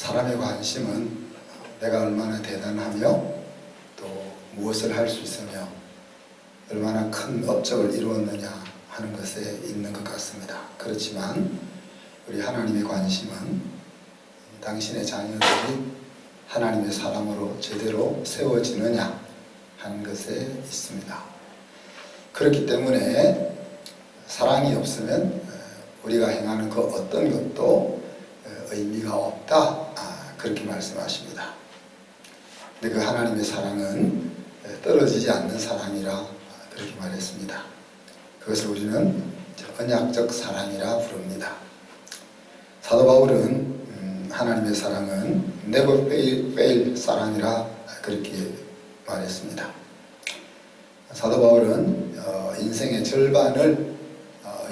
사람의 관심은 내가 얼마나 대단하며 또 무엇을 할 수 있으며 얼마나 큰 업적을 이루었느냐 하는 것에 있는 것 같습니다. 그렇지만 우리 하나님의 관심은 당신의 자녀들이 하나님의 사람으로 제대로 세워지느냐 하는 것에 있습니다. 그렇기 때문에 사랑이 없으면 우리가 행하는 그 어떤 것도 의미가 없다, 그렇게 말씀하십니다. 근데 그 하나님의 사랑은 떨어지지 않는 사랑이라 그렇게 말했습니다. 그것을 우리는 언약적 사랑이라 부릅니다. 사도 바울은 하나님의 사랑은 never fail 사랑이라 그렇게 말했습니다. 사도 바울은 인생의 절반을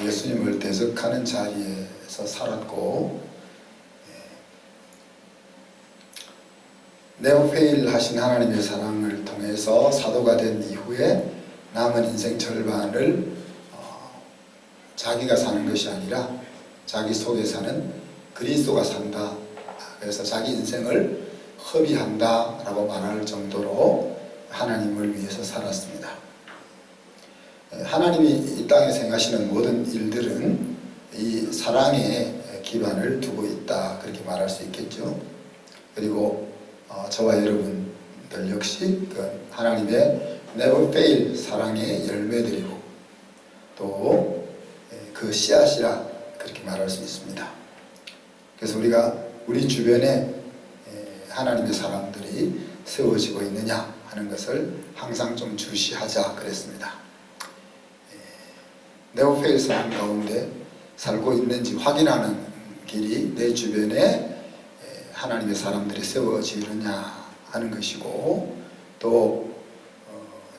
예수님을 대적하는 자리에서 살았고, never fail 하신 하나님의 사랑을 통해서 사도가 된 이후에 남은 인생 절반을 자기가 사는 것이 아니라 자기 속에 사는 그리스도가 산다. 그래서 자기 인생을 허비한다 라고 말할 정도로 하나님을 위해서 살았습니다. 하나님이 이 땅에서 행하시는 모든 일들은 이 사랑에 기반을 두고 있다, 그렇게 말할 수 있겠죠. 그리고 저와 여러분들 역시 그 하나님의 never fail 사랑의 열매들이고 또 그 씨앗이라 그렇게 말할 수 있습니다. 그래서 우리가 우리 주변에 하나님의 사람들이 세워지고 있느냐 하는 것을 항상 좀 주시하자 그랬습니다. never fail 사랑 가운데 살고 있는지 확인하는 길이 내 주변에 하나님의 사람들이 세워지느냐 하는 것이고, 또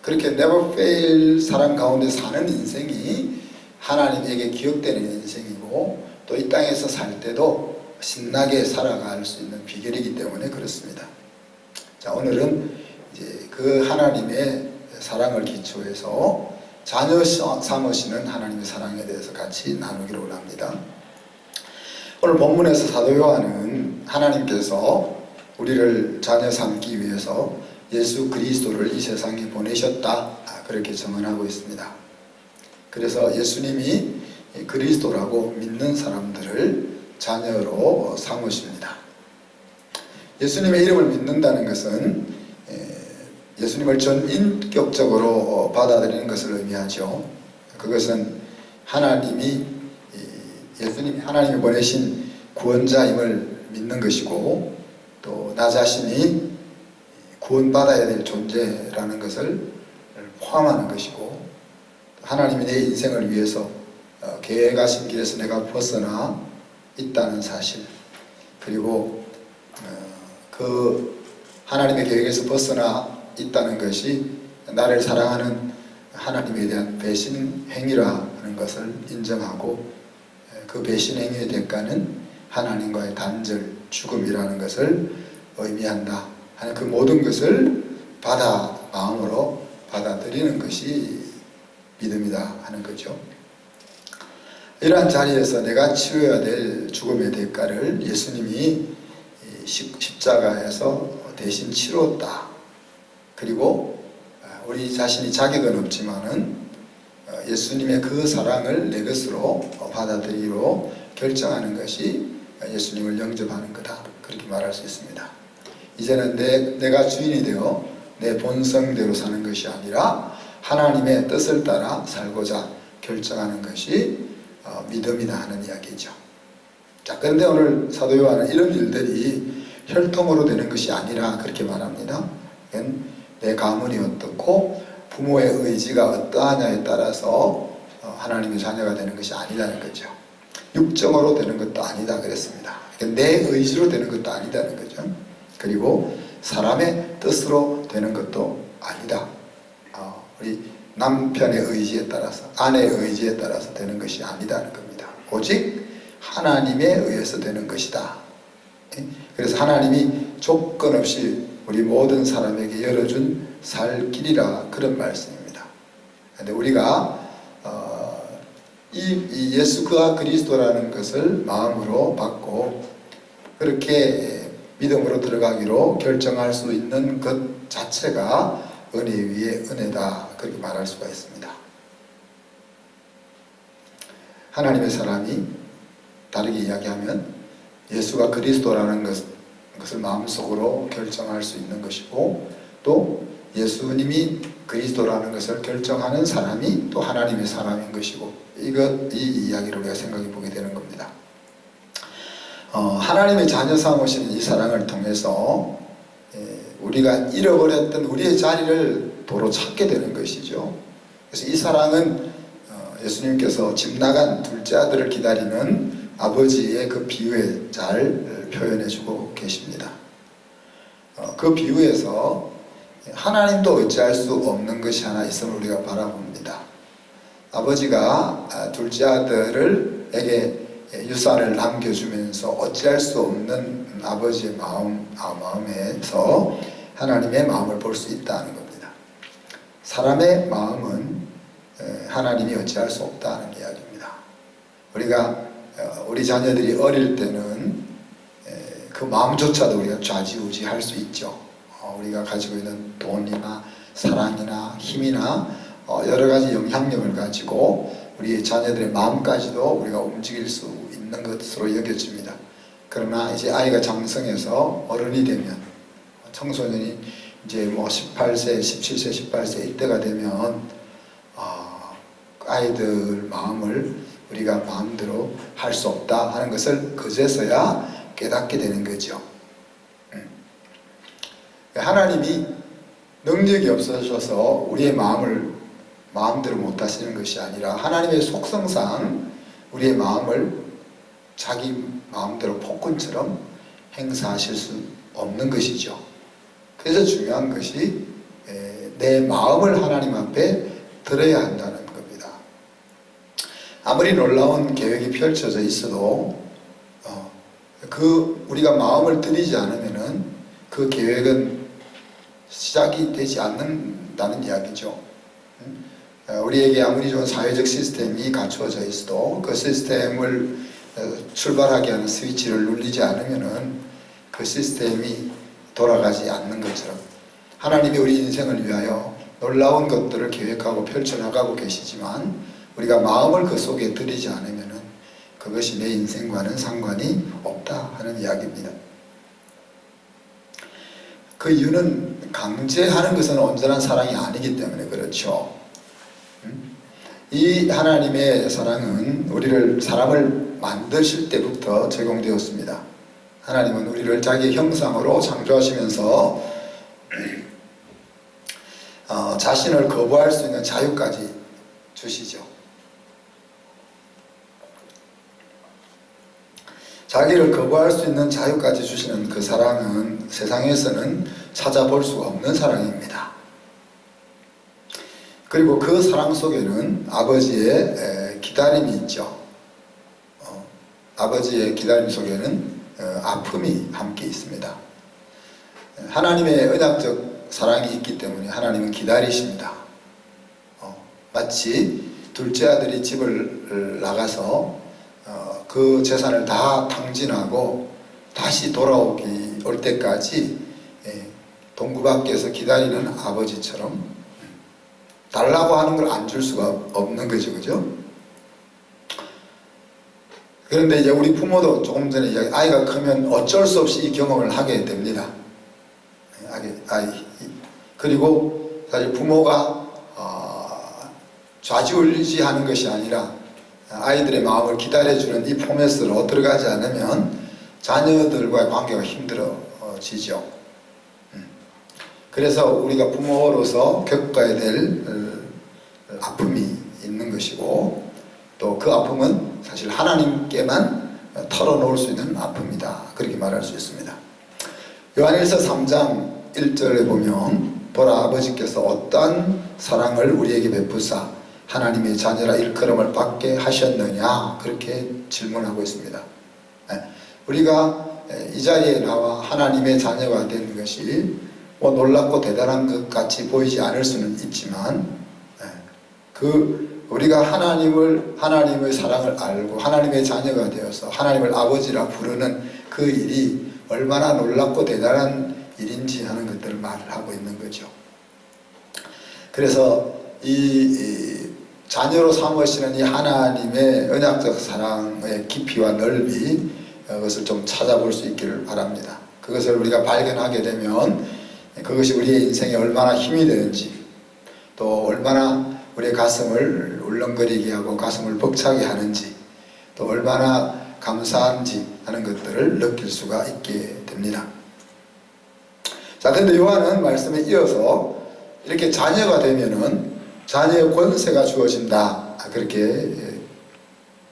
그렇게 never fail 사랑 가운데 사는 인생이 하나님에게 기억되는 인생이고, 또 이 땅에서 살 때도 신나게 살아갈 수 있는 비결이기 때문에 그렇습니다. 자, 오늘은 이제 그 하나님의 사랑을 기초해서 자녀 삼으시는 하나님의 사랑에 대해서 같이 나누기로 합니다. 오늘 본문에서 사도 요한은 하나님께서 우리를 자녀 삼기 위해서 예수 그리스도를 이 세상에 보내셨다, 그렇게 증언하고 있습니다. 그래서 예수님이 그리스도라고 믿는 사람들을 자녀로 삼으십니다. 예수님의 이름을 믿는다는 것은 예수님을 전인격적으로 받아들이는 것을 의미하죠. 그것은 예수님이 하나님이 보내신 구원자임을 믿는 것이고, 또 나 자신이 구원받아야 될 존재라는 것을 포함하는 것이고, 하나님이 내 인생을 위해서 계획하신 길에서 내가 벗어나 있다는 사실, 그리고 그 하나님의 계획에서 벗어나 있다는 것이 나를 사랑하는 하나님에 대한 배신 행위라는 것을 인정하고, 그 배신 행위의 대가는 하나님과의 단절, 죽음이라는 것을 의미한다 하는 그 모든 것을 마음으로 받아들이는 것이 믿음이다 하는 거죠. 이러한 자리에서 내가 치러야 될 죽음의 대가를 예수님이 십자가에서 대신 치렀다. 그리고 우리 자신이 자격은 없지만은 예수님의 그 사랑을 내 것으로 받아들이기로 결정하는 것이 예수님을 영접하는 거다, 그렇게 말할 수 있습니다. 이제는 내가 주인이 되어 내 본성대로 사는 것이 아니라 하나님의 뜻을 따라 살고자 결정하는 것이 믿음이다 하는 이야기죠. 자, 그런데 오늘 사도 요한은 이런 일들이 혈통으로 되는 것이 아니라 그렇게 말합니다. 내 가문이 어떻고 부모의 의지가 어떠하냐에 따라서 하나님의 자녀가 되는 것이 아니다는 거죠. 육정으로 되는 것도 아니다 그랬습니다. 내 의지로 되는 것도 아니다는 거죠. 그리고 사람의 뜻으로 되는 것도 아니다. 우리 남편의 의지에 따라서, 아내의 의지에 따라서 되는 것이 아니다는 겁니다. 오직 하나님에 의해서 되는 것이다. 그래서 하나님이 조건 없이 우리 모든 사람에게 열어준 살 길이라, 그런 말씀입니다. 그런데 우리가 이 예수 그리스도라는 것을 마음으로 받고 그렇게 믿음으로 들어가기로 결정할 수 있는 것 자체가 은혜 위에 은혜다, 그렇게 말할 수가 있습니다. 하나님의 사람이 다르게 이야기하면 예수가 그리스도라는 것을 마음속으로 결정할 수 있는 것이고, 또 예수님이 그리스도라는 것을 결정하는 사람이 또 하나님의 사람인 것이고, 이 이야기를 우리가 생각해 보게 되는 겁니다. 하나님의 자녀 삼으시는 이 사랑을 통해서 우리가 잃어버렸던 우리의 자리를 도로 찾게 되는 것이죠. 그래서 이 사랑은 예수님께서 집 나간 둘째 아들을 기다리는 아버지의 그 비유에 잘 표현해주고 계십니다. 그 비유에서 하나님도 어찌할 수 없는 것이 하나 있음을 우리가 바라봅니다. 아버지가 둘째 아들에게 유산을 남겨주면서 어찌할 수 없는 아버지의 마음에서 하나님의 마음을 볼 수 있다는 겁니다. 사람의 마음은 하나님이 어찌할 수 없다는 이야기입니다. 우리 자녀들이 어릴 때는 그 마음조차도 우리가 좌지우지할 수 있죠. 우리가 가지고 있는 돈이나 사랑이나 힘이나 여러 가지 영향력을 가지고 우리 자녀들의 마음까지도 우리가 움직일 수 있는 것으로 여겨집니다. 그러나 이제 아이가 장성해서 어른이 되면, 청소년이 이제 18세, 17세, 18세 이때가 되면 아이들 마음을 우리가 마음대로 할 수 없다 하는 것을 그제서야 깨닫게 되는 거죠. 하나님이 능력이 없어져서 우리의 마음을 마음대로 못 하시는 것이 아니라 하나님의 속성상 우리의 마음을 자기 마음대로 폭군처럼 행사하실 수 없는 것이죠. 그래서 중요한 것이 내 마음을 하나님 앞에 들어야 한다는 겁니다. 아무리 놀라운 계획이 펼쳐져 있어도 우리가 마음을 들이지 않으면은 그 계획은 시작이 되지 않는다는 이야기죠. 우리에게 아무리 좋은 사회적 시스템이 갖추어져 있어도 그 시스템을 출발하게 하는 스위치를 누르지 않으면은 그 시스템이 돌아가지 않는 것처럼 하나님이 우리 인생을 위하여 놀라운 것들을 계획하고 펼쳐나가고 계시지만 우리가 마음을 그 속에 들이지 않으면은 그것이 내 인생과는 상관이 없다 하는 이야기입니다. 그 이유는 강제하는 것은 온전한 사랑이 아니기 때문에 그렇죠. 이 하나님의 사랑은 사람을 만드실 때부터 적용되었습니다. 하나님은 우리를 자기의 형상으로 창조하시면서 자신을 거부할 수 있는 자유까지 주시죠. 자기를 거부할 수 있는 자유까지 주시는 그 사랑은 세상에서는 찾아볼 수가 없는 사랑입니다. 그리고 그 사랑 속에는 아버지의 기다림이 있죠. 아버지의 기다림 속에는 아픔이 함께 있습니다. 하나님의 언약적 사랑이 있기 때문에 하나님은 기다리십니다. 마치 둘째 아들이 집을 나가서 그 재산을 다 탕진하고 다시 올 때까지 동구 밖에서 기다리는 아버지처럼 달라고 하는 걸 안 줄 수가 없는 거죠. 그죠? 그런데 이제 우리 부모도 조금 전에 아이가 크면 어쩔 수 없이 이 경험을 하게 됩니다. 그리고 사실 부모가 좌지우지하는 것이 아니라 아이들의 마음을 기다려주는 이 포맷으로 들어가지 않으면 자녀들과의 관계가 힘들어지죠. 그래서 우리가 부모로서 겪어야 될 아픔이 있는 것이고, 또 그 아픔은 사실 하나님께만 털어놓을 수 있는 아픔이다, 그렇게 말할 수 있습니다. 요한일서 3장 1절에 보면 보라 아버지께서 어떠한 사랑을 우리에게 베푸사 하나님의 자녀라 일컬음을 받게 하셨느냐, 그렇게 질문하고 있습니다. 우리가 이 자리에 나와 하나님의 자녀가 된 것이 놀랍고 대단한 것 같이 보이지 않을 수는 있지만 우리가 하나님의 사랑을 알고 하나님의 자녀가 되어서 하나님을 아버지라 부르는 그 일이 얼마나 놀랍고 대단한 일인지 하는 것들을 말을 하고 있는 거죠. 그래서 이 자녀로 삼으시는 이 하나님의 언약적 사랑의 깊이와 넓이, 그것을 좀 찾아볼 수 있기를 바랍니다. 그것을 우리가 발견하게 되면 그것이 우리의 인생에 얼마나 힘이 되는지, 또 얼마나 우리의 가슴을 울렁거리게 하고 가슴을 벅차게 하는지, 또 얼마나 감사한지 하는 것들을 느낄 수가 있게 됩니다. 자, 근데 요한은 말씀에 이어서 이렇게 자녀가 되면은 자녀의 권세가 주어진다, 그렇게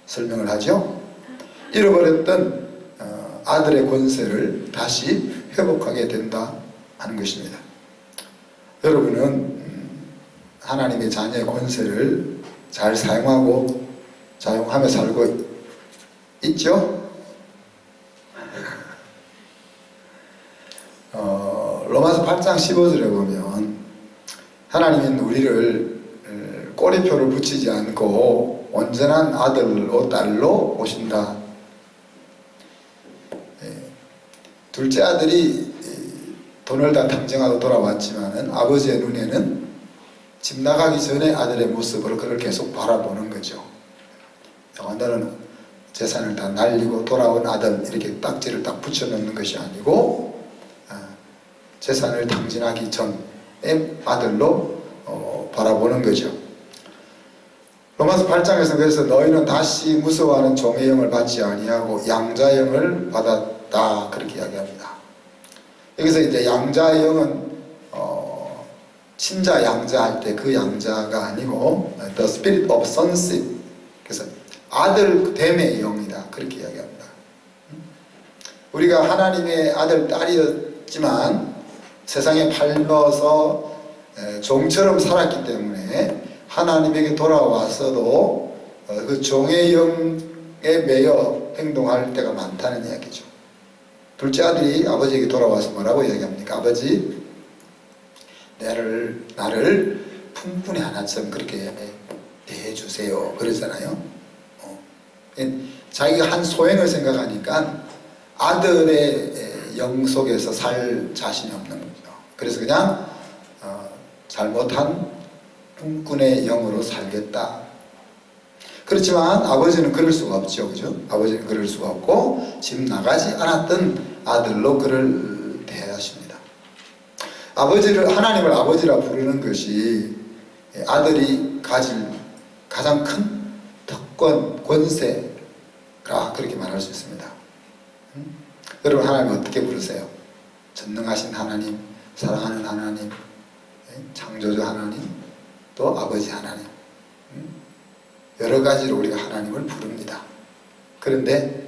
설명을 하죠. 잃어버렸던 아들의 권세를 다시 회복하게 된다 하는 것입니다. 여러분은 하나님의 자녀의 권세를 잘 사용하고 사용하며 살고 있죠? 로마서 8장 15절에 보면 하나님은 우리를 꼬리표를 붙이지 않고 온전한 아들로 딸로 오신다. 둘째 아들이 돈을 다 탕정하고 돌아왔지만은 아버지의 눈에는 집 나가기 전에 아들의 모습으로 그를 계속 바라보는 거죠. 너는 재산을 다 날리고 돌아온 아들, 이렇게 딱지를 딱 붙여놓는 것이 아니고 재산을 탕진하기 전에 아들로 바라보는 거죠. 로마서 8장에서 그래서 너희는 다시 무서워하는 종의 영을 받지 아니하고 양자의 영을 받았다, 그렇게 이야기합니다. 여기서 이제 양자의 영은 친자 양자 할 때 그 양자가 아니고 the spirit of sonship, 그래서 아들됨의 영이다, 그렇게 이야기합니다. 우리가 하나님의 아들 딸이었지만 세상에 팔려서 종처럼 살았기 때문에 하나님에게 돌아와서도 그 종의 영에 매여 행동할 때가 많다는 이야기죠. 둘째 아들이 아버지에게 돌아와서 뭐라고 이야기합니까? 아버지, 나를 품꾼의 하나처럼 그렇게 대해주세요, 그러잖아요. 자기가 한 소행을 생각하니까 아들의 영 속에서 살 자신이 없는 거죠. 그래서 그냥 잘못한 품꾼의 영으로 살겠다. 그렇지만 아버지는 그럴 수가 없죠, 그죠? 아버지는 그럴 수가 없고 집 나가지 않았던 아들로 그를 대하십니다. 하나님을 아버지라 부르는 것이 아들이 가질 가장 큰 특권, 권세라, 그렇게 말할 수 있습니다. 여러분, 하나님 어떻게 부르세요? 전능하신 하나님, 사랑하는 하나님, 창조주 하나님, 또 아버지 하나님, 여러 가지로 우리가 하나님을 부릅니다. 그런데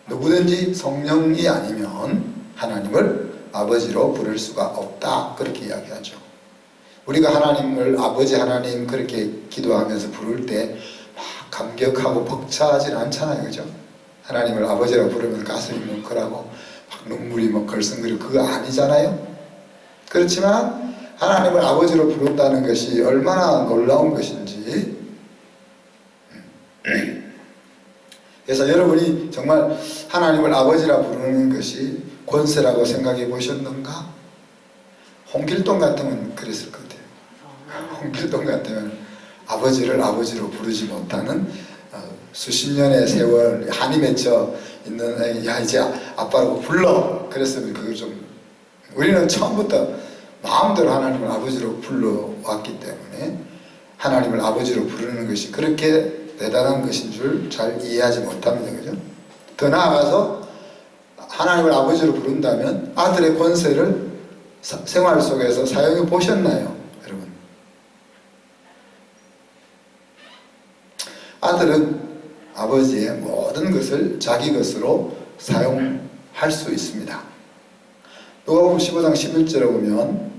누구든지 성령이 아니면 하나님을 아버지로 부를 수가 없다, 그렇게 이야기하죠. 우리가 하나님을 아버지 하나님 그렇게 기도하면서 부를 때 막 감격하고 벅차하진 않잖아요, 그죠? 하나님을 아버지라고 부르면 가슴이 뭉클하고 막 눈물이 막 걸성거리고, 그거 아니잖아요. 그렇지만 하나님을 아버지로 부른다는 것이 얼마나 놀라운 것인지. 그래서 여러분이 정말 하나님을 아버지라 부르는 것이 권세라고 생각해 보셨는가? 홍길동 같으면 그랬을 것 같아요. 홍길동 같으면 아버지를 아버지로 부르지 못하는 수십 년의 세월 한이 맺혀 있는, 야 이제 아빠라고 불러, 그랬으면 그걸 좀, 우리는 처음부터 마음대로 하나님을 아버지로 불러왔기 때문에 하나님을 아버지로 부르는 것이 그렇게 대단한 것인 줄 잘 이해하지 못합니다, 그죠? 더 나아가서 하나님을 아버지로 부른다면 아들의 권세를 생활 속에서 사용해 보셨나요, 여러분? 아들은 아버지의 모든 것을 자기 것으로 사용할 수 있습니다. 누가복음 15장 11절에 보면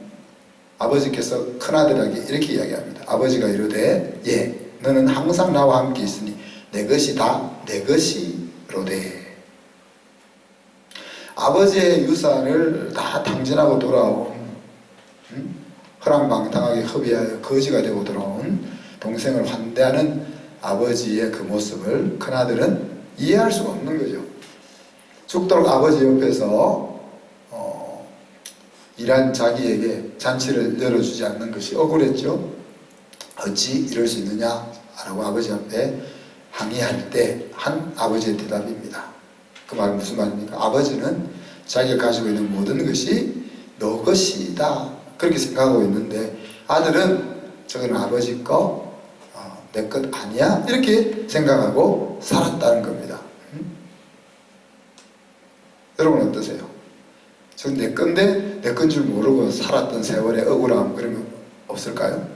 아버지께서 큰아들에게 이렇게 이야기합니다. 아버지가 이르되 너는 항상 나와 함께 있으니 내 것이 다 내 것이로되. 아버지의 유산을 다 탕진하고 돌아온, 허랑방탕하게 허비하여 거지가 되고 돌아온 동생을 환대하는 아버지의 그 모습을 큰아들은 이해할 수가 없는 거죠. 죽도록 아버지 옆에서 일한 자기에게 잔치를 열어주지 않는 것이 억울했죠. 어찌 이럴 수 있느냐 라고 아버지 앞에 항의할 때 한 아버지의 대답입니다. 그 말은 무슨 말입니까? 아버지는 자기가 가지고 있는 모든 것이 너 것이다 그렇게 생각하고 있는데, 아들은 저거는 아버지 거, 내 것 아니야 이렇게 생각하고 살았다는 겁니다. 여러분 어떠세요? 저건 내 건데 내 건 줄 모르고 살았던 세월의 억울함, 그러면 없을까요?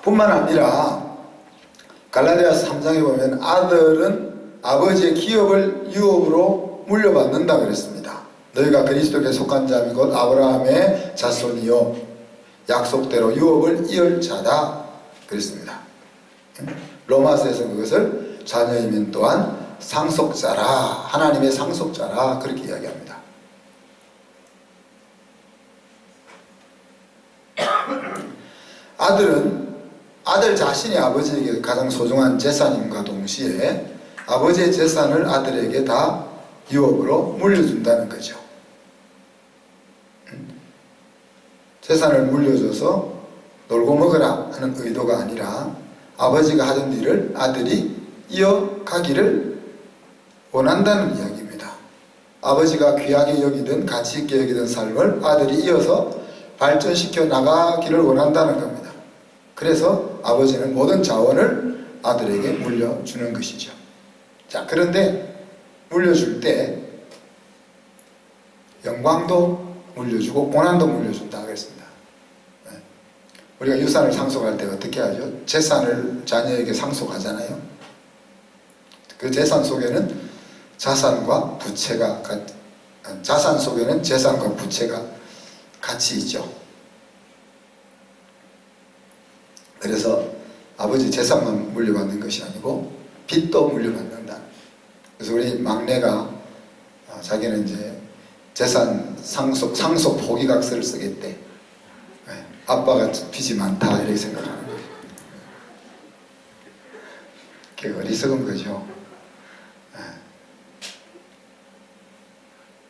뿐만 아니라 갈라디아서 3장에 보면 아들은 아버지의 기업을 유업으로 물려받는다 그랬습니다. 너희가 그리스도께 속한 자미 곧 아브라함의 자손이요 약속대로 유업을 이을 자다 그랬습니다. 로마서에서 그것을 자녀이면 또한 상속자라, 하나님의 상속자라 그렇게 이야기합니다. 아들은 아들 자신이 아버지에게 가장 소중한 재산임과 동시에 아버지의 재산을 아들에게 다 유업으로 물려준다는 거죠. 재산을 물려줘서 놀고 먹으라 하는 의도가 아니라 아버지가 하던 일을 아들이 이어가기를 원한다는 이야기입니다. 아버지가 귀하게 여기든 가치 있게 여기든 삶을 아들이 이어서 발전시켜 나가기를 원한다는 겁니다. 그래서 아버지는 모든 자원을 아들에게 물려주는 것이죠. 자, 그런데 물려줄 때 영광도 물려주고 고난도 물려준다 그랬습니다. 우리가 유산을 상속할 때 어떻게 하죠? 재산을 자녀에게 상속하잖아요. 그 재산 속에는 자산과 부채가 자산 속에는 재산과 부채가 같이 있죠. 그래서 아버지 재산만 물려받는 것이 아니고 빚도 물려받는다. 그래서 우리 막내가 자기는 이제 재산 상속 포기각서를 쓰겠대. 아빠가 빚이 많다 이렇게 생각하는 거예요. 그게 어리석은 거죠.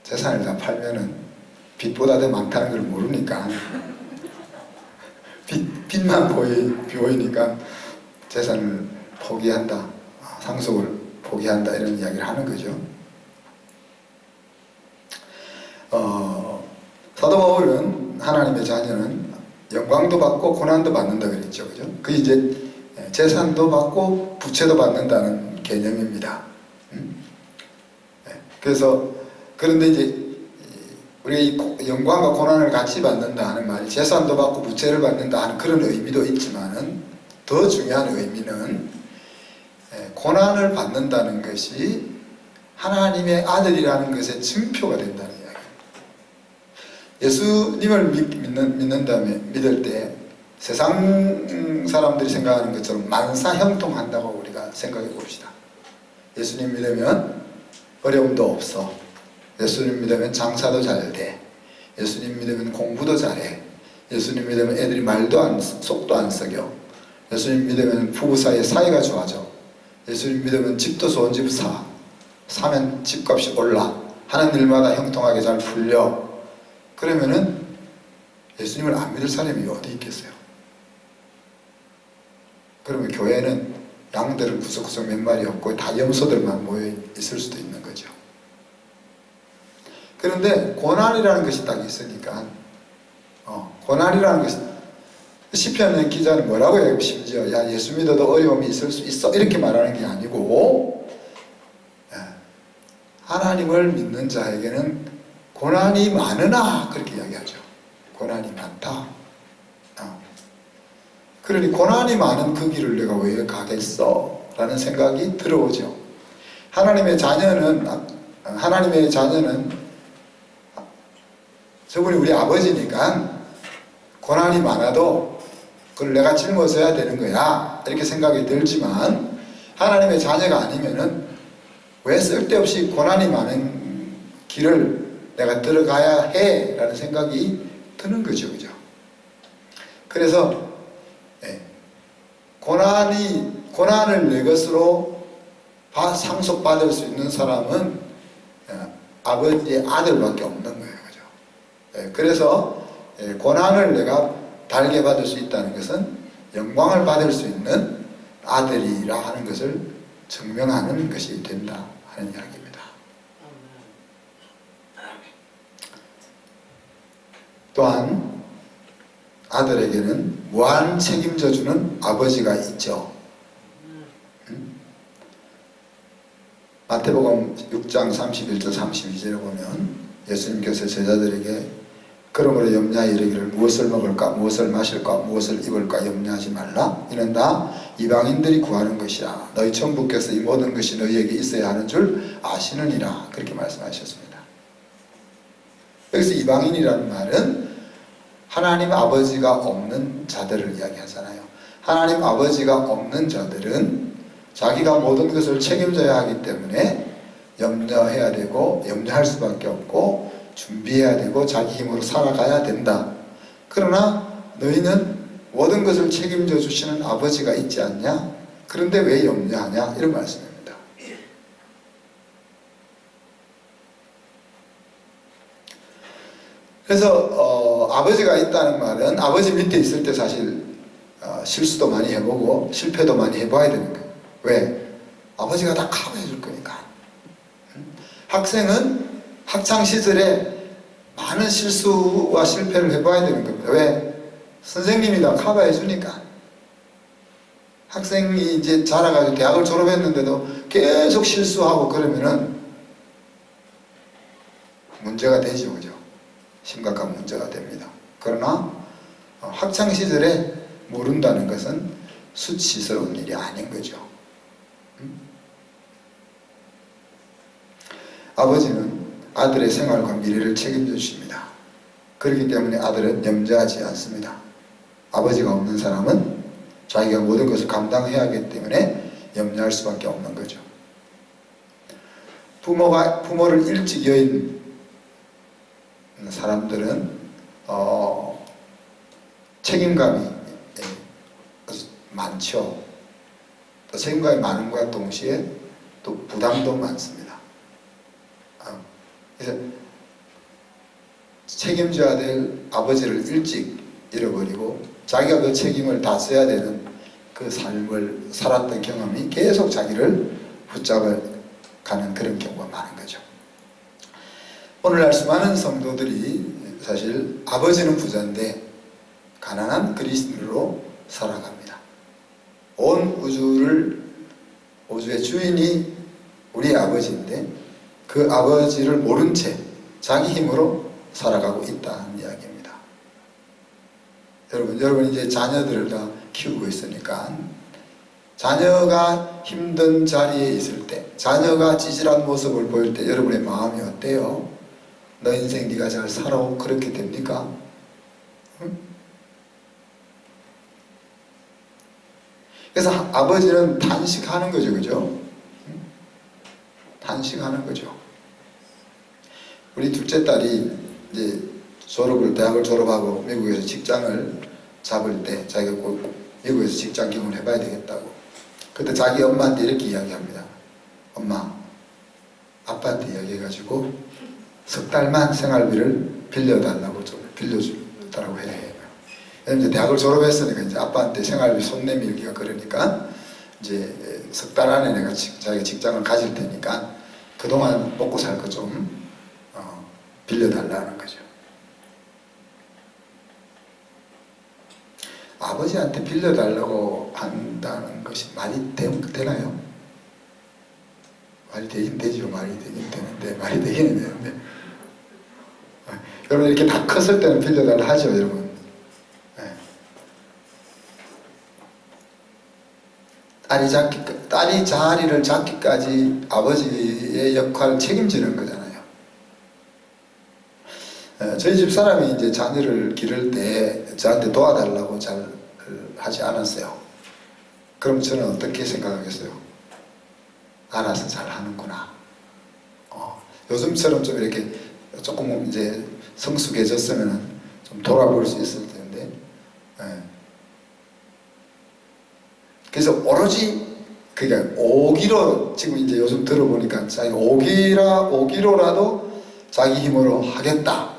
재산을 다 팔면은 빚보다 더 많다는 걸 모르니까 빚만 보이니까 재산을 포기한다, 상속을 포기한다 이런 이야기를 하는 거죠. 사도 바울은 하나님의 자녀는 영광도 받고 고난도 받는다 그랬죠. 그죠? 그 이제 재산도 받고 부채도 받는다는 개념입니다. 그래서 그런데 이제 우리가 이 영광과 고난을 같이 받는다 하는 말이 재산도 받고 부채를 받는다 하는 그런 의미도 있지만은 더 중요한 의미는 고난을 받는다는 것이 하나님의 아들이라는 것의 증표가 된다는 이야기입니다. 예수님을 믿을 때 세상 사람들이 생각하는 것처럼 만사형통한다고 우리가 생각해 봅시다. 예수님 믿으면 어려움도 없어. 예수님 믿으면 장사도 잘 돼. 예수님 믿으면 공부도 잘해. 예수님 믿으면 애들이 속도 안 썩여. 예수님 믿으면 부부 사이에 사이가 좋아져. 예수님 믿으면 집도 좋은 집 사면 집값이 올라. 하는 일마다 형통하게 잘 풀려. 그러면은 예수님을 안 믿을 사람이 어디 있겠어요? 그러면 교회는 양들은 구석구석 몇 마리 없고 다 염소들만 모여 있을 수도 있는 거죠. 그런데 고난이라는 것이 딱 있으니까 고난이라는 것이 시편 기자는 뭐라고 해요? 심지어 야 예수 믿어도 어려움이 있을 수 있어 이렇게 말하는 게 아니고 하나님을 믿는 자에게는 고난이 많으나 그렇게 이야기하죠. 고난이 많다. 그러니 고난이 많은 그 길을 내가 왜 가겠어? 라는 생각이 들어오죠. 하나님의 자녀는 저분이 우리 아버지니까 고난이 많아도 그걸 내가 짊어져야 되는 거야 이렇게 생각이 들지만 하나님의 자녀가 아니면은 왜 쓸데없이 고난이 많은 길을 내가 들어가야 해 라는 생각이 드는 거죠. 그죠? 그래서 고난을 내 것으로 상속받을 수 있는 사람은 아버지의 아들밖에 없는 거예요. 그죠? 그래서 고난을 내가 달게 받을 수 있다는 것은 영광을 받을 수 있는 아들이라 하는 것을 증명하는 것이 된다 하는 이야기입니다. 또한 아들에게는 무한 책임져 주는 아버지가 있죠. 마태복음 6장 31절 32절에 보면 예수님께서 제자들에게 그러므로 염려하여 이르기를 무엇을 먹을까 무엇을 마실까 무엇을 입을까 염려하지 말라. 이는 다 이방인들이 구하는 것이라. 너희 천부께서 이 모든 것이 너희에게 있어야 하는 줄 아시느니라. 그렇게 말씀하셨습니다. 여기서 이방인이라는 말은 하나님 아버지가 없는 자들을 이야기하잖아요. 하나님 아버지가 없는 자들은 자기가 모든 것을 책임져야 하기 때문에 염려해야 되고 염려할 수밖에 없고 준비해야 되고 자기 힘으로 살아가야 된다. 그러나 너희는 모든 것을 책임져 주시는 아버지가 있지 않냐? 그런데 왜 염려하냐? 이런 말씀입니다. 그래서 아버지가 있다는 말은 아버지 밑에 있을 때 사실 실수도 많이 해보고 실패도 많이 해봐야 되는 거예요. 왜? 아버지가 다 커버해 줄 거니까. 학생은 학창시절에 많은 실수와 실패를 해봐야 되는 겁니다. 왜? 선생님이 다 커버해 주니까. 학생이 이제 자라가지고 대학을 졸업했는데도 계속 실수하고 그러면은 문제가 되죠. 그죠? 심각한 문제가 됩니다. 그러나 학창시절에 모른다는 것은 수치스러운 일이 아닌 거죠. 아버지는 아들의 생활과 미래를 책임져 주십니다. 그렇기 때문에 아들은 염려하지 않습니다. 아버지가 없는 사람은 자기가 모든 것을 감당해야 하기 때문에 염려할 수밖에 없는 거죠. 부모를 일찍 여인 사람들은 책임감이 많죠. 또 책임감이 많은 것과 동시에 또 부담도 많습니다. 그래서 책임져야 될 아버지를 일찍 잃어버리고 자기가 그 책임을 다 써야 되는 그 삶을 살았던 경험이 계속 자기를 붙잡아 가는 그런 경우가 많은 거죠. 오늘날 수많은 성도들이 사실 아버지는 부자인데 가난한 그리스도인으로 살아갑니다. 온 우주의 주인이 우리의 아버지인데 그 아버지를 모른 채 자기 힘으로 살아가고 있다는 이야기입니다. 여러분 이제 자녀들을 다 키우고 있으니까 자녀가 힘든 자리에 있을 때, 자녀가 찌질한 모습을 보일 때 여러분의 마음이 어때요? 너 인생 네가 잘 살아? 그렇게 됩니까? 응? 그래서 아버지는 단식하는 거죠, 그죠? 단식하는 거죠. 우리 둘째 딸이 이제 대학을 졸업하고 미국에서 직장을 잡을 때 자기가 꼭 미국에서 직장 경험을 해봐야 되겠다고. 그때 자기 엄마한테 이렇게 이야기합니다. 엄마, 아빠한테 이야기해가지고 석 달만 생활비를 빌려달라고 좀 빌려주더라고 해. 왜냐면 이제 대학을 졸업했으니까 이제 아빠한테 생활비 손 내밀기가 그러니까 이제 석 달 안에 내가 자기가 직장을 가질 테니까 그동안 먹고 살 거 좀 빌려달라는 거죠. 아버지한테 빌려달라고 한다는 것이 말이 되나요? 말이 되긴 되죠. 말이 되긴 되는데 말이 되기는 되는데 여러분 이렇게 다 컸을 때는 빌려달라 하죠, 여러분. 네. 딸이 자리를 잡기까지 아버지의 역할을 책임지는 거잖아요. 저희 집 사람이 이제 자녀를 기를 때 저한테 도와달라고 잘 하지 않았어요. 그럼 저는 어떻게 생각하겠어요? 알아서 잘 하는구나. 요즘처럼 좀 이렇게 조금 이제 성숙해졌으면 좀 돌아볼 수 있을 텐데. 그래서 오로지 그러니까 5kg 지금 이제 요즘 들어보니까 자기 5kg라도 자기 힘으로 하겠다.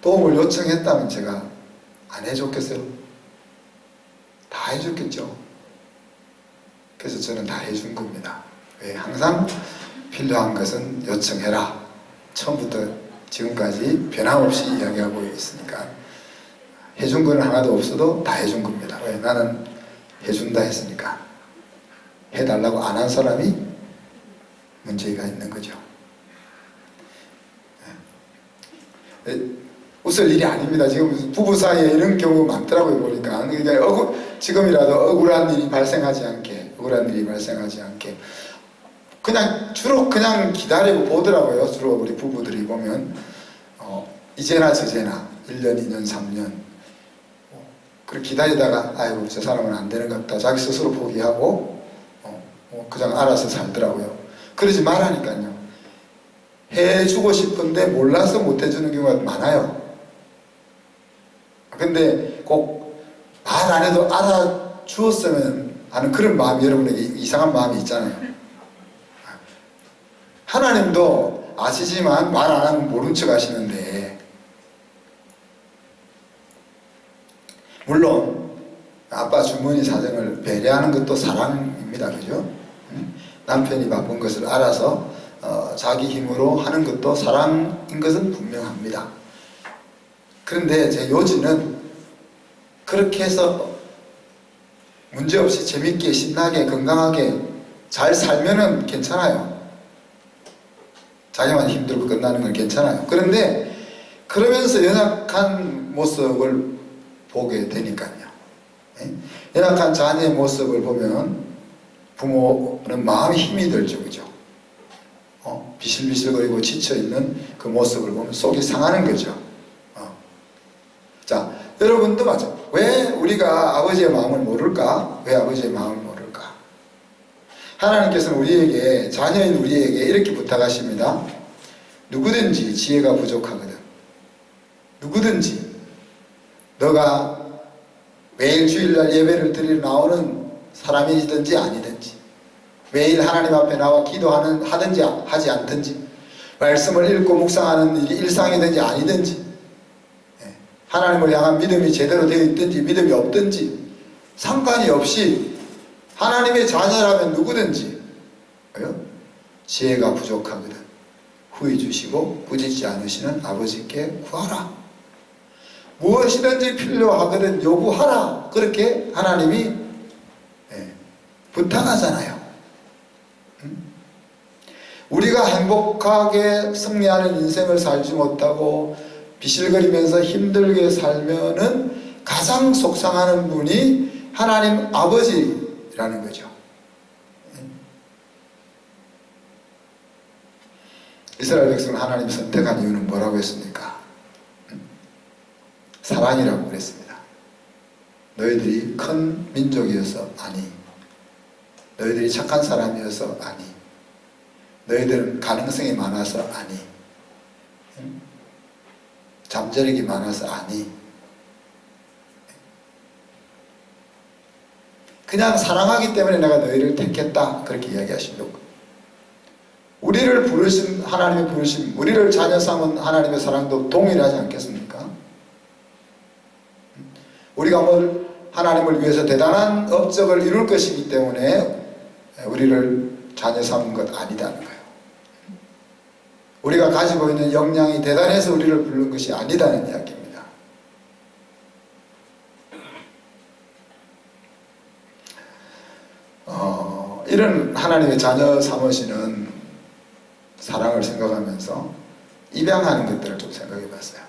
도움을 요청했다면 제가 안 해줬겠어요? 다 해줬겠죠. 그래서 저는 다 해준 겁니다. 왜? 항상 필요한 것은 요청해라. 처음부터 지금까지 변함없이 이야기하고 있으니까 해준 건 하나도 없어도 다 해준 겁니다. 왜? 나는 해준다 했으니까. 해달라고 안 한 사람이 문제가 있는 거죠. 웃을 일이 아닙니다. 지금 부부 사이에 이런 경우 많더라고요, 보니까. 그러니까 지금이라도 억울한 일이 발생하지 않게, 그냥 주로 그냥 기다리고 보더라고요. 주로 우리 부부들이 보면 이제나 저제나 1년, 2년, 3년 그렇게 기다리다가 아이고 저 사람은 안 되는 것 같다. 자기 스스로 포기하고 그냥 알아서 살더라고요. 그러지 말라니까요. 해주고 싶은데 몰라서 못 해주는 경우가 많아요. 근데 꼭 말 안 해도 알아주었으면 하는 그런 마음이 여러분에게 이상한 마음이 있잖아요. 하나님도 아시지만 말 안 하면 모른 척 하시는데, 물론 아빠 주머니 사정을 배려하는 것도 사랑입니다. 그죠? 남편이 바쁜 것을 알아서 자기 힘으로 하는 것도 사랑인 것은 분명합니다. 그런데 제 요지는 그렇게 해서 문제없이 재밌게 신나게 건강하게 잘 살면은 괜찮아요. 자기만 힘들고 끝나는 건 괜찮아요. 그런데 그러면서 연약한 모습을 보게 되니까요. 연약한 자녀의 모습을 보면 부모는 마음이 힘이 들죠. 그죠? 비실비실거리고 지쳐있는 그 모습을 보면 속이 상하는 거죠. 자, 여러분도 맞아. 왜 우리가 아버지의 마음을 모를까? 왜 아버지의 마음을 모를까? 하나님께서는 우리에게, 자녀인 우리에게 이렇게 부탁하십니다. 누구든지 지혜가 부족하거든. 누구든지 너가 매일 주일날 예배를 드리러 나오는 사람이든지 아니든지, 매일 하나님 앞에 나와 하든지 하지 않든지, 말씀을 읽고 묵상하는 일이 일상이든지 아니든지, 하나님을 향한 믿음이 제대로 되어 있든지 믿음이 없든지 상관이 없이 하나님의 자녀라면 누구든지 지혜가 부족하거든 후히 주시고 꾸짖지 않으시는 아버지께 구하라. 무엇이든지 필요하거든 요구하라. 그렇게 하나님이 부탁하잖아요. 우리가 행복하게 승리하는 인생을 살지 못하고 비실거리면서 힘들게 살면은 가장 속상하는 분이 하나님 아버지라는 거죠. 이스라엘 백성을 하나님이 선택한 이유는 뭐라고 했습니까? 사랑이라고 그랬습니다. 너희들이 큰 민족이어서 아니, 너희들이 착한 사람이어서 아니, 너희들은 가능성이 많아서 아니, 잠재력이 많아서 아니, 그냥 사랑하기 때문에 내가 너희를 택했다. 그렇게 이야기하십니다. 우리를 부르신 하나님의 부르심, 우리를 자녀 삼은 하나님의 사랑도 동일하지 않겠습니까? 우리가 하나님을 위해서 대단한 업적을 이룰 것이기 때문에 우리를 자녀 삼은 것 아니다는 거예요. 우리가 가지고 있는 역량이 대단해서 우리를 부른 것이 아니다는 이야기입니다. 이런 하나님의 자녀 삼으시는 사랑을 생각하면서 입양하는 것들을 좀 생각해 봤어요.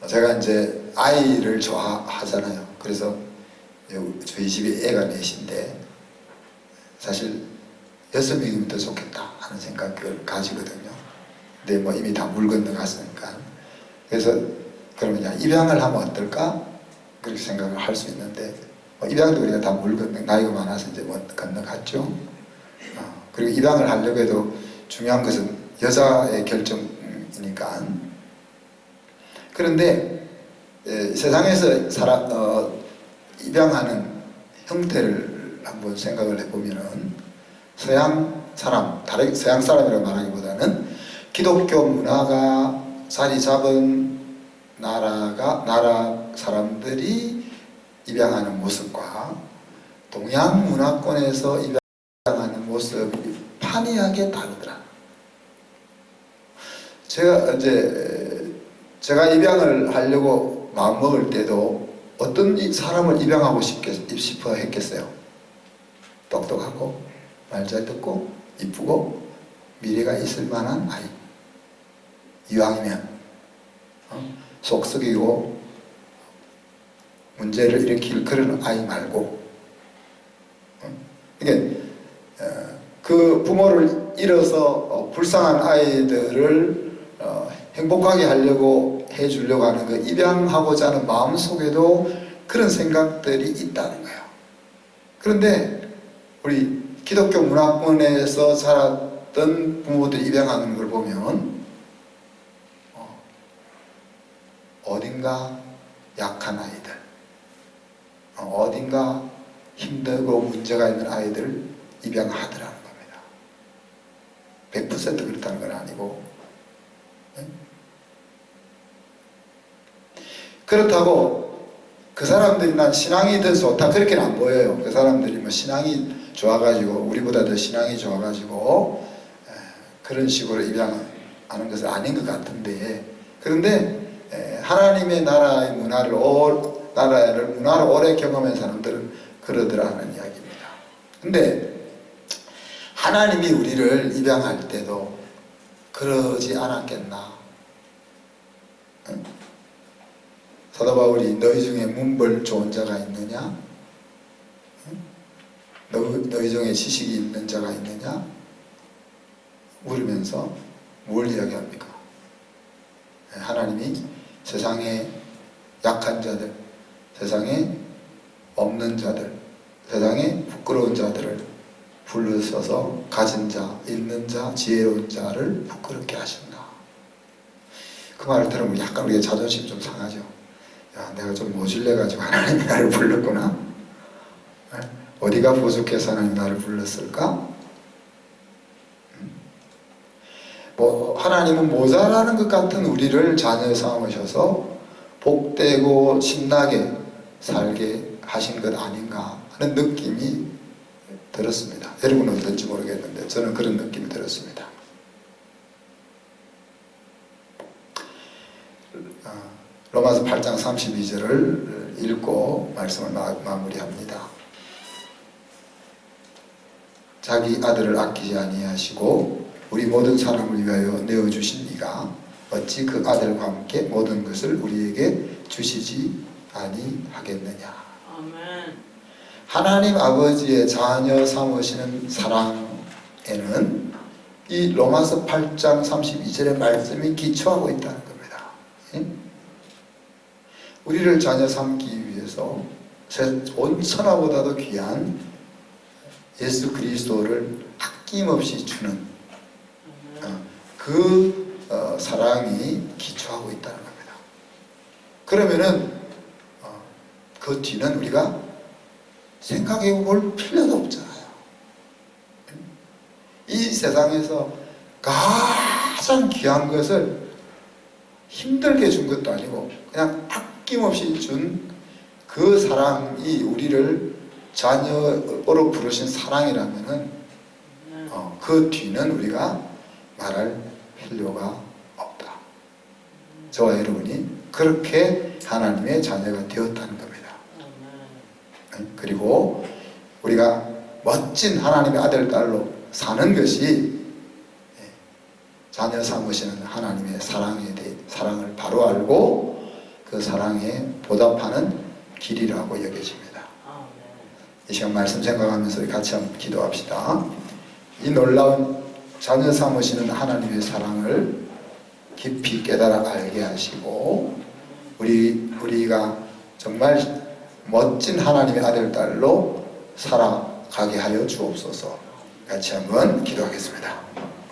제가 이제 아이를 좋아하잖아요. 그래서 저희 집에 애가 넷인데 사실 6명이면 더 좋겠다 하는 생각을 가지거든요. 근데 뭐 이미 다 물 건너갔으니까. 그래서 그러면 그냥 입양을 하면 어떨까? 그렇게 생각을 할 수 있는데 입양도 우리가 다 물 건너, 나이가 많아서 이제 뭐 건너갔죠. 그리고 입양을 하려고 해도 중요한 것은 여자의 결정이니까. 그런데 세상에서 입양하는 형태를 한번 생각을 해보면은 서양 사람이라고 말하기보다는 기독교 문화가 자리 잡은 나라 사람들이 입양하는 모습과 동양 문화권에서 입양하는 모습이 판이하게 다르더라. 제가 입양을 하려고 마음먹을 때도 어떤 사람을 입양하고 싶어 했겠어요? 똑똑하고 말 잘 듣고 이쁘고 미래가 있을 만한 아이. 이왕이면 속 썩이고 문제를 일으킬 그런 아이 말고, 이게 그 부모를 잃어서 불쌍한 아이들을 행복하게 하려고 해주려고 하는 그 입양하고자 하는 마음속에도 그런 생각들이 있다는 거예요. 그런데 우리 기독교 문화권에서 자랐던 부모들이 입양하는 걸 보면 어딘가 약한 아이들, 어딘가 힘들고 문제가 있는 아이들을 입양하더라는 겁니다. 100% 그렇다는 건 아니고, 그렇다고 그 사람들이 난 신앙이 더 좋다 그렇게는 안 보여요. 그 사람들이 뭐 신앙이 좋아가지고 우리보다 더 신앙이 좋아가지고 그런 식으로 입양하는 것은 아닌 것 같은데, 그런데 하나님의 나라의 문화를 오래 경험한 사람들은 그러더라는 이야기입니다. 근데 하나님이 우리를 입양할 때도 그러지 않았겠나? 사도 바울이 너희 중에 문벌 좋은 자가 있느냐? 너희 중에 지식이 있는 자가 있느냐? 물으면서 뭘 이야기합니까? 하나님이 세상에 약한 자들, 세상에 없는 자들, 세상에 부끄러운 자들을 불러서서 가진 자, 있는 자, 지혜로운 자를 부끄럽게 하신다. 그 말을 들으면 약간 우리의 자존심 좀 상하죠. 야, 내가 좀 모질래가지고 하나님이 나를 불렀구나. 어디가 부족해서 하나님 나를 불렀을까? 하나님은 모자라는 것 같은 우리를 자녀 삼으셔서 복되고 신나게 살게 하신 것 아닌가 하는 느낌이 들었습니다. 여러분은 어떨지 모르겠는데 저는 그런 느낌이 들었습니다. 로마서 8장 32절을 읽고 말씀을 마무리합니다. 자기 아들을 아끼지 아니하시고 우리 모든 사람을 위하여 내어주신 이가 어찌 그 아들과 함께 모든 것을 우리에게 주시지 아니하겠느냐. 아멘. 하나님 아버지의 자녀 삼으시는 사랑에는 이 로마서 8장 32절의 말씀이 기초하고 있다는 겁니다. 우리를 자녀 삼기 위해서 온 천하보다도 귀한 예수 그리스도를 아낌없이 주는 그 사랑이 기초하고 있다는 겁니다. 그러면은 그 뒤는 우리가 생각해 볼 필요도 없잖아요. 이 세상에서 가장 귀한 것을 힘들게 준 것도 아니고 그냥 아낌없이 준 그 사랑이 우리를 자녀로 부르신 사랑이라면은 그 뒤는 우리가 말할 필요가 없다. 저와 여러분이 그렇게 하나님의 자녀가 되었다는 겁니다. 그리고 우리가 멋진 하나님의 아들, 딸로 사는 것이 자녀 삼으시는 하나님의 사랑을 바로 알고 그 사랑에 보답하는 길이라고 여겨집니다. 이 시간 말씀 생각하면서 같이 한번 기도합시다. 이 놀라운 자녀 삼으시는 하나님의 사랑을 깊이 깨달아 알게 하시고 우리가 정말 멋진 하나님의 아들, 딸로 살아가게 하여 주옵소서. 같이 한번 기도하겠습니다.